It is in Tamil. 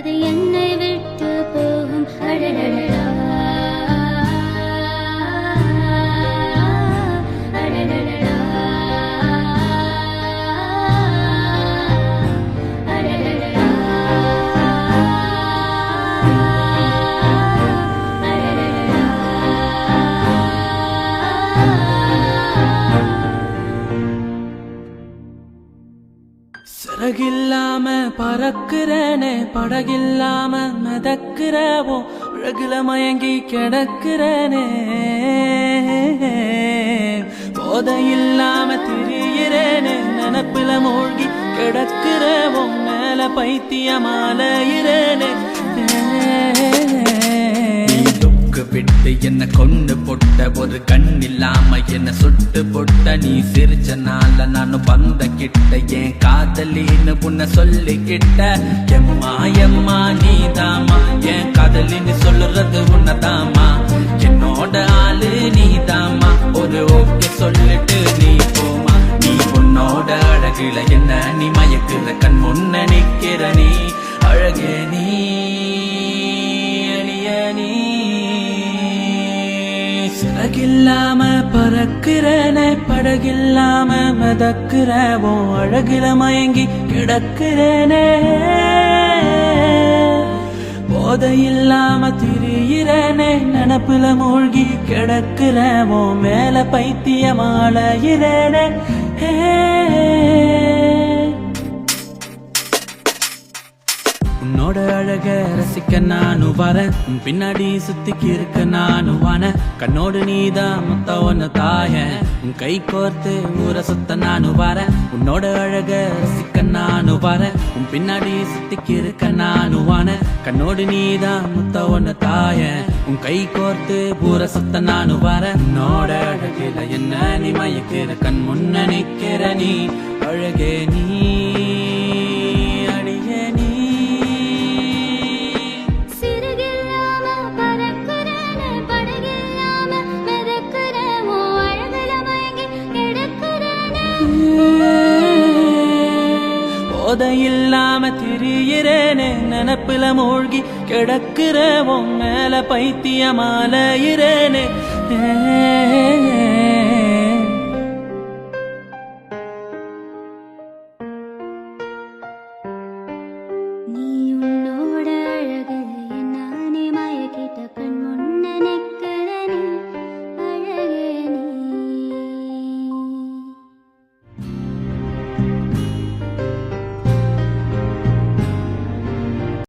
அது என்னை விட்டு போகும். அடடடடா அடடடடா அடடடடா சிறகில்லாம பறக்கிறனே படகில்லாம மிதக்கிறவோ அழகுல மயங்கி கிடக்கிறனே போதையில்லாம திரியிறேனே நினப்பில மூழ்கி கிடக்கிறவோ மேல பைத்தியமாலையிறேனே விட்டு என்ன கொண்டு பொட்ட ஒரு கண் இல்லாம என்ன சுட்டு பொட்ட நீ சிரிச்சனால நானும் வந்த கிட்ட என் காதலின்னு உன்னை சொல்லிக்கிட்ட எம்மா எம்மா நீதாமா என் காதலின்னு சொல்லுறது உன்னதாமா என்னோட ஆளு நீதாமா ஒரு ஓகே சொல்லிட்டு நீ போமா நீ உன்னோட அழகுல என்ன நீ மயக்குற கண் முன்ன நிக்கிற நீ அழகே நீ அழிய நீ சிறகில்லாம பறக்கிறனே படகில்லாம மிதக்கிறவோ அழகில மயங்கி கிடக்கிறனே போதையில்லாம திரியிறனே நினப்புல மூழ்கி கிடக்கிறவோ மேல பைத்தியமாலையிறனே உன்னோட அழக ரசிக்க நானும் வரேன் பின்னாடி சுத்திக்கு இருக்க நானும் வான கண்ணோடு நீதான் முத்த ஒன்னு தாய உன் கை கோர்த்து ஊரை சுத்த நானும் வரேன் உன்னோட அழக ரசிக்க நானும் வரேன் உன் பின்னாடி சுத்திக்கு இருக்க நானும் வான கண்ணோடு நீதான் முத்த ஒன்னு தாய உன் கை கோர்த்து ஊரை சுத்த நானும் வரேன் உன்னோட அழகில என்ன நீ மயக்கிற கண் முன்ன நிக்கிற நீ அழகே நீ போதையில்லாம திரியிறேனே நினப்புல மூழ்கி கிடக்கிறவோ மேல பைத்தியமாலையிறேனே